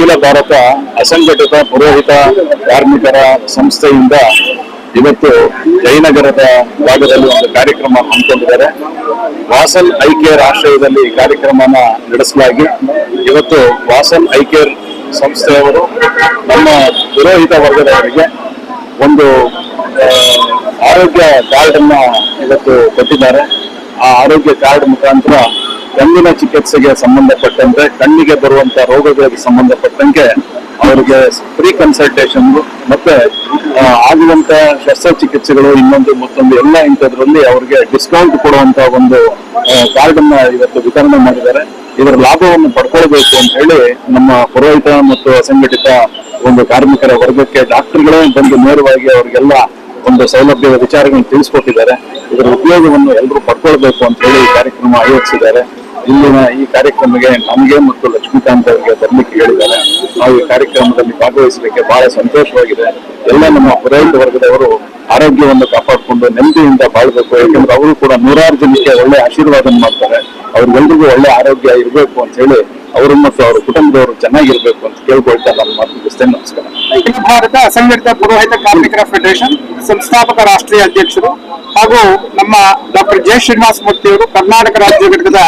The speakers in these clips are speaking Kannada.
ಅಖಿಲ ಭಾರತ ಅಸಂಘಟಿತ ಪುರೋಹಿತ ಕಾರ್ಮಿಕರ ಸಂಸ್ಥೆಯಿಂದ ಇವತ್ತು ಜಯನಗರದ ಭಾಗದಲ್ಲಿ ಒಂದು ಕಾರ್ಯಕ್ರಮ ಹಮ್ಮಿಕೊಂಡಿದ್ದಾರೆ. ವಾಸನ್ ಐ ಕೇರ್ ಆಶ್ರಯದಲ್ಲಿ ಈ ಕಾರ್ಯಕ್ರಮನ ನಡೆಸಲಾಗಿ ಇವತ್ತು ವಾಸನ್ ಐ ಕೇರ್ ಸಂಸ್ಥೆಯವರು ನಮ್ಮ ಪುರೋಹಿತ ವರ್ಗದವರಿಗೆ ಒಂದು ಆರೋಗ್ಯ ಕಾರ್ಡ್ ಅನ್ನ ಇವತ್ತು ಕೊಟ್ಟಿದ್ದಾರೆ. ಆ ಆರೋಗ್ಯ ಕಾರ್ಡ್ ಮುಖಾಂತರ ಕಣ್ಣಿನ ಚಿಕಿತ್ಸೆಗೆ ಸಂಬಂಧಪಟ್ಟಂತೆ, ಕಣ್ಣಿಗೆ ಬರುವಂತ ರೋಗಗಳಿಗೆ ಸಂಬಂಧಪಟ್ಟಂಗೆ ಅವರಿಗೆ ಫ್ರೀ ಕನ್ಸಲ್ಟೇಷನ್ ಮತ್ತೆ ಆಗುವಂತ ಶಸ್ತ್ರಚಿಕಿತ್ಸೆಗಳು ಇನ್ನೊಂದು ಮತ್ತೊಂದು ಎಲ್ಲ ಇಂಥದ್ರಲ್ಲಿ ಅವರಿಗೆ ಡಿಸ್ಕೌಂಟ್ ಕೊಡುವಂತ ಒಂದು ಕಾರ್ಡ್ ಅನ್ನ ಇವತ್ತು ವಿತರಣೆ ಮಾಡಿದ್ದಾರೆ. ಇದರ ಲಾಭವನ್ನು ಪಡ್ಕೊಳ್ಬೇಕು ಅಂತ ಹೇಳಿ ನಮ್ಮ ಪುರೋಹಿತ ಮತ್ತು ಅಸಂಘಟಿತ ಒಂದು ಕಾರ್ಮಿಕರ ವರ್ಗಕ್ಕೆ ಡಾಕ್ಟರ್ಗಳೇ ಬಂದು ನೇರವಾಗಿ ಅವರಿಗೆಲ್ಲ ಒಂದು ಸೌಲಭ್ಯದ ವಿಚಾರಗಳನ್ನು ತಿಳಿಸ್ಕೊಟ್ಟಿದ್ದಾರೆ. ಇದರ ಉಪಯೋಗವನ್ನು ಎಲ್ಲರೂ ಪಡ್ಕೊಳ್ಬೇಕು ಅಂತ ಹೇಳಿ ಈ ಕಾರ್ಯಕ್ರಮ ಆಯೋಜಿಸಿದ್ದಾರೆ. ಇಲ್ಲಿನ ಈ ಕಾರ್ಯಕ್ರಮಕ್ಕೆ ನಮಗೆ ಮತ್ತು ಲಕ್ಷ್ಮೀಕಾಂತ್ ಅವರಿಗೆ ಬರ್ಲಿಕ್ಕೆ ಹೇಳಿದ್ದಾರೆ. ನಾವು ಈ ಕಾರ್ಯಕ್ರಮದಲ್ಲಿ ಭಾಗವಹಿಸಲಿಕ್ಕೆ ಬಹಳ ಸಂತೋಷವಾಗಿದೆ. ಎಲ್ಲ ನಮ್ಮ ಪುರೋಹಿತ ವರ್ಗದವರು ಆರೋಗ್ಯವನ್ನು ಕಾಪಾಡಿಕೊಂಡು ನೆಮ್ಮದಿಯಿಂದ ಬಾಳ್ಬೇಕು. ಯಾಕಂದ್ರೆ ಅವರು ಕೂಡ ನೂರಾರು ಜನಕ್ಕೆ ಒಳ್ಳೆ ಆಶೀರ್ವಾದ ಮಾಡ್ತಾರೆ. ಅವ್ರಿಗೆಲ್ರಿಗೂ ಒಳ್ಳೆ ಆರೋಗ್ಯ ಇರಬೇಕು ಅಂತ ಹೇಳಿ ಅವರು ಮತ್ತು ಅವರ ಕುಟುಂಬದವರು ಚೆನ್ನಾಗಿರ್ಬೇಕು ಅಂತ ಕೇಳ್ಕೊಳ್ತಾ ನಾನು ಮಾತು ಮುಗಿಸ್ತೇನೆ. ನಮಸ್ಕಾರ. ಅಖಿಲ ಭಾರತ ಅಸಂಘಟಿತ ಪುರೋಹಿತ ಕಾರ್ಮಿಕರ ಫೆಡರೇಷನ್ ಸಂಸ್ಥಾಪಕ ರಾಷ್ಟ್ರೀಯ ಅಧ್ಯಕ್ಷರು ಹಾಗೂ ನಮ್ಮ ಡಾಕ್ಟರ್ ಜೆ ಶ್ರೀನಿವಾಸ ಮೂರ್ತಿ ಅವರು ಕರ್ನಾಟಕ ರಾಜ್ಯ ಘಟಕದ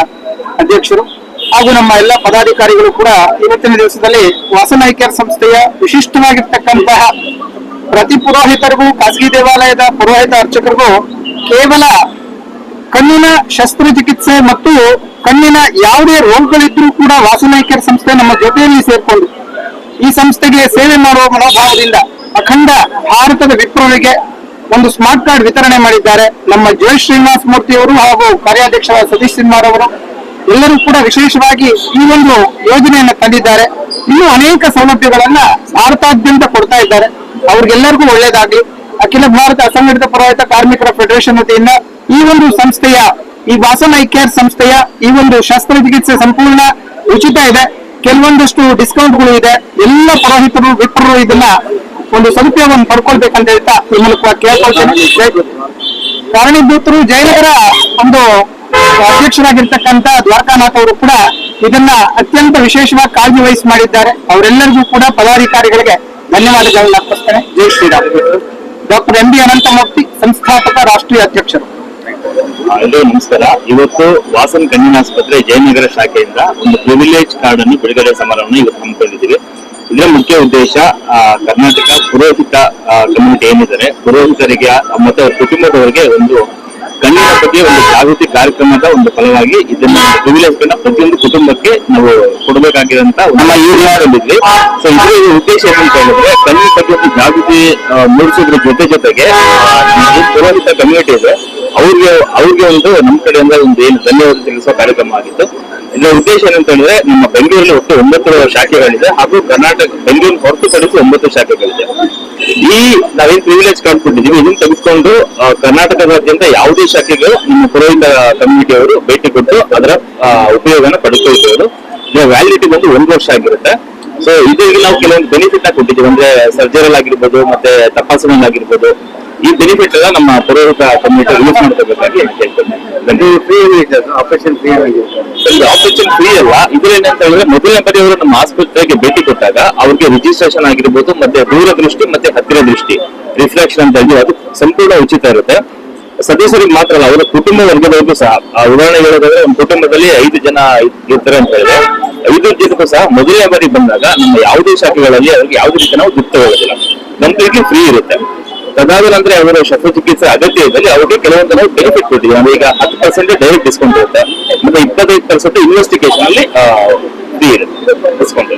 ಅಧ್ಯಕ್ಷರು ಹಾಗೂ ನಮ್ಮ ಎಲ್ಲ ಪದಾಧಿಕಾರಿಗಳು ಕೂಡ ಇವತ್ತಿನ ದಿವಸದಲ್ಲಿ ವಾಸನ್ ಐ ಕೇರ್ ಸಂಸ್ಥೆಯ ವಿಶಿಷ್ಟವಾಗಿರ್ತಕ್ಕಂತಹ ಪ್ರತಿ ಪುರೋಹಿತರಿಗೂ, ಖಾಸಗಿ ದೇವಾಲಯದ ಪುರೋಹಿತ ಅರ್ಚಕರಿಗೂ ಕೇವಲ ಕಣ್ಣಿನ ಶಸ್ತ್ರಚಿಕಿತ್ಸೆ ಮತ್ತು ಕಣ್ಣಿನ ಯಾವುದೇ ರೋಗಗಳಿದ್ರೂ ಕೂಡ ವಾಸನ್ ಐ ಕೇರ್ ಸಂಸ್ಥೆ ನಮ್ಮ ಜೊತೆಯಲ್ಲಿ ಸೇರ್ಕೊಂಡು ಈ ಸಂಸ್ಥೆಗೆ ಸೇವೆ ಮಾಡುವ ಮನೋಭಾವದಿಂದ ಅಖಂಡ ಭಾರತದ ವಿಪ್ರರಿಗೆ ಒಂದು ಸ್ಮಾರ್ಟ್ ಕಾರ್ಡ್ ವಿತರಣೆ ಮಾಡಿದ್ದಾರೆ. ನಮ್ಮ ಜೆ ಶ್ರೀನಿವಾಸ ಮೂರ್ತಿ ಅವರು ಹಾಗೂ ಕಾರ್ಯಾಧ್ಯಕ್ಷರಾದ ಸತೀಶ್ ಸಿನ್ಮಾರ್ ಅವರು ಎಲ್ಲರೂ ಕೂಡ ವಿಶೇಷವಾಗಿ ಈ ಒಂದು ಯೋಜನೆಯನ್ನು ತಂದಿದ್ದಾರೆ. ಇನ್ನೂ ಅನೇಕ ಸೌಲಭ್ಯಗಳನ್ನ ಭಾರತಾದ್ಯಂತ ಕೊಡ್ತಾ ಇದ್ದಾರೆ. ಅವ್ರಿಗೆಲ್ಲರಿಗೂ ಒಳ್ಳೇದಾಗ್ಲಿ. ಅಖಿಲ ಭಾರತ ಅಸಂಘಟಿತ ಪುರೋಹಿತ ಕಾರ್ಮಿಕರ ಫೆಡರೇಷನ್ ವತಿಯಿಂದ ಈ ಒಂದು ಸಂಸ್ಥೆಯ, ಈ ವಾಸನ್ ಐ ಕೇರ್ ಸಂಸ್ಥೆಯ ಈ ಒಂದು ಶಸ್ತ್ರಚಿಕಿತ್ಸೆ ಸಂಪೂರ್ಣ ಉಚಿತ ಇದೆ. ಕೆಲವೊಂದಷ್ಟು ಡಿಸ್ಕೌಂಟ್ಗಳು ಇದೆ. ಎಲ್ಲ ಪುರೋಹಿತರು, ವಿಪ್ರರು ಇದನ್ನ ಒಂದು ಸದುಪಯೋಗವನ್ನು ಪಡ್ಕೊಳ್ಬೇಕಂತ ಹೇಳ್ತಾ ಈ ಮೂಲಕ ಕೇಳ್ಕೊಳ್ತೇನೆ. ಕಾರಣೀಭೂತರು ಜಯನಗರ ಒಂದು ಅಧ್ಯಕ್ಷರಾಗಿರ್ತಕ್ಕಂಥ ದ್ವಾರಕಾನಾಥ್ ಅವರು ಕೂಡ ಇದನ್ನ ಅತ್ಯಂತ ವಿಶೇಷವಾಗಿ ಕಾಳಜಿ ವಹಿಸಿ ಮಾಡಿದ್ದಾರೆ. ಅವರೆಲ್ಲರಿಗೂ ಕೂಡ ಪದಾಧಿಕಾರಿಗಳಿಗೆ ಧನ್ಯವಾದಗಳನ್ನ ಅರ್ಪಿಸ್ತೇನೆ. ಜೈ Shriram. Doctor M B Ananthamurthy, ಸಂಸ್ಥಾಪಕ ರಾಷ್ಟ್ರೀಯ ಅಧ್ಯಕ್ಷರು. ಎಲ್ಲರೂ ನಮಸ್ಕಾರ. ಇವತ್ತು ವಾಸನ್ ಕಣ್ಣಿನ ಆಸ್ಪತ್ರೆ ಜಯನಗರ ಶಾಖೆಯಿಂದ ಒಂದು ಪ್ರಿವಿಲೇಜ್ ಕಾರ್ಡ್ ಅನ್ನು ಬಿಡುಗಡೆ ಸಮಾರಂಭ ಇವತ್ತು ಹಮ್ಮಿಕೊಂಡಿದ್ದೀವಿ. ಇದರ ಮುಖ್ಯ ಉದ್ದೇಶ ಕರ್ನಾಟಕ ಪುರೋಹಿತ ಕಮ್ಯುನಿಟಿ ಏನಿದ್ದಾರೆ, ಪುರೋಹಿತರಿಗೆ ಮತ್ತು ಅವ್ರ ಕುಟುಂಬದವರಿಗೆ ಒಂದು ಕಣ್ಣಿನ ಬಗ್ಗೆ ಒಂದು ಜಾಗೃತಿ ಕಾರ್ಯಕ್ರಮದ ಒಂದು ಫಲವಾಗಿ ಇದನ್ನ ಪ್ರಿವಿಲೇಜ್ ಗಳನ್ನ ಪ್ರತಿಯೊಂದು ಕುಟುಂಬಕ್ಕೆ ನಾವು ಕೊಡಬೇಕಾಗಿರೋಂತ ನಮ್ಮ ಈ ಮಾಡಿದ್ವಿ. ಸೊ ಇದರ ಉದ್ದೇಶ ಏನಂತ ಹೇಳಿದ್ರೆ, ಕಣ್ಣಿನ ಬಗ್ಗೆ ಒಂದು ಜಾಗೃತಿ ಮೂಡಿಸೋದ್ರ ಜೊತೆಗೆ ಪುರೋಹಿತ ಕಮ್ಯುನಿಟಿ ಇದೆ ಅವ್ರಿಗೆ ಒಂದು ನಮ್ಮ ಕಡೆಯಿಂದ ಒಂದು ಏನು ಧನ್ಯವಾದ ತಿಳಿಸುವ ಕಾರ್ಯಕ್ರಮ ಆಗಿತ್ತು. ಇದರ ಉದ್ದೇಶ ಏನಂತ ಹೇಳಿದ್ರೆ, ನಮ್ಮ ಬೆಂಗಳೂರಲ್ಲಿ ಒಟ್ಟು 9 ಶಾಖೆಗಳಿದೆ ಹಾಗೂ ಕರ್ನಾಟಕ ಬೆಂಗಳೂರು ಹೊರತುಪಡಿಸಿ 9 ಶಾಖೆಗಳಿದೆ. ಈ ನಾವೇನ್ ಪ್ರಿವಿಲೇಜ್ ಕಾರ್ಡ್ ಕೊಟ್ಟಿದ್ದೀವಿ, ಇದನ್ನು ತೆಗೆದುಕೊಂಡು ಕರ್ನಾಟಕದಾದ್ಯಂತ ಯಾವುದೇ ಶಾಖೆಗಳು ನಿಮ್ಮ ಪುರೋಹಿತ ಕಮ್ಯುನಿಟಿ ಅವರು ಭೇಟಿ ಕೊಟ್ಟು ಅದರ ಉಪಯೋಗನ ಪಡೆದುಕೊಳ್ಬಹುದು. ಇದರ ವ್ಯಾಲಿಡಿಟಿ ಬಂದು 1 ವರ್ಷ ಆಗಿರುತ್ತೆ. ಸೊ ಇದೀಗ ನಾವು ಕೆಲವೊಂದು ಬೆನಿಫಿಟ್ ನ ಕೊಟ್ಟಿದ್ದೀವಿ. ಅಂದ್ರೆ ಸರ್ಜರಲ್ ಆಗಿರ್ಬೋದು, ಮತ್ತೆ ತಪಾಸಣೆ ಆಗಿರ್ಬೋದು. ಈ ಬೆನಿಫಿಟ್ ಎಲ್ಲ ನಮ್ಮ ಪುರೋಹಿತ ಕಮ್ಯುನಿಟಿ ಯೂಸ್ ಮಾಡ್ಕೋಬೇಕಾಗಿ ಕೇಳ್ತೇನೆ. ಆಪರೇಷನ್ ಫ್ರೀ ಅಲ್ಲ. ಇದ್ರೇನಂತ ಹೇಳಿದ್ರೆ, ಮೊದಲನೇ ಬಾರಿ ಅವರು ನಮ್ಮ ಆಸ್ಪತ್ರೆಗೆ ಭೇಟಿ ಕೊಟ್ಟಾಗ ಅವ್ರಿಗೆ ರಿಜಿಸ್ಟ್ರೇಷನ್ ಆಗಿರ್ಬೋದು, ಮತ್ತೆ ದೂರದೃಷ್ಟಿ ಮತ್ತೆ ಹತ್ತಿರ ದೃಷ್ಟಿ ರಿಫ್ಲೆಕ್ಷನ್ ಅಂತ ಹೇಳಿ ಅದು ಸಂಪೂರ್ಣ ಉಚಿತ ಇರುತ್ತೆ. ಸದಸ್ಯರಿಗೆ ಮಾತ್ರ ಅಲ್ಲ, ಅವರ ಕುಟುಂಬ ವರ್ಗದವರಿಗೂ ಸಹ. ಉದಾಹರಣೆ ಹೇಳೋದಾದ್ರೆ, ಒಂದು ಕುಟುಂಬದಲ್ಲಿ 5 ಜನ ಇರ್ತಾರೆ ಅಂತ ಹೇಳಿದ್ರೆ, 5 ಜನಕ್ಕೂ ಸಹ ಮೊದಲನೇ ಬಾರಿ ಬಂದಾಗ ನಮ್ಮ ಯಾವುದೇ ಶಾಖೆಗಳಲ್ಲಿ ಅವ್ರಿಗೆ ಯಾವುದೇ ರೀತಿ ನಾವು ದುಡ್ಡು ತಗೊಳ್ಳೋದಿಲ್ಲ, ಕಂಪ್ಲೀಟ್ಲಿ ಫ್ರೀ ಇರುತ್ತೆ. ತದಾದ ನಂತರ ಅವರ ಶಸ್ತ್ರಚಿಕಿತ್ಸೆ ಅಗತ್ಯ ಇದ್ದಲ್ಲಿ ಅವ್ರಿಗೆ ಕೆಲವೊಂದು ನಾವು ಬೆನಿಫಿಟ್ ಕೊಟ್ಟಿದ್ದೀವಿ. ಅಂದ್ರೆ ಈಗ 10% ಡೈರೆಕ್ಟ್ ಡಿಸ್ಕೌಂಟ್ ಇರುತ್ತೆ, ಮತ್ತೆ 25% ಇನ್ವೆಸ್ಟಿಗೇಷನ್ ಅಲ್ಲಿ ಫ್ರೀ ಇರುತ್ತೆ ಡಿಸ್ಕೌಂಟ್.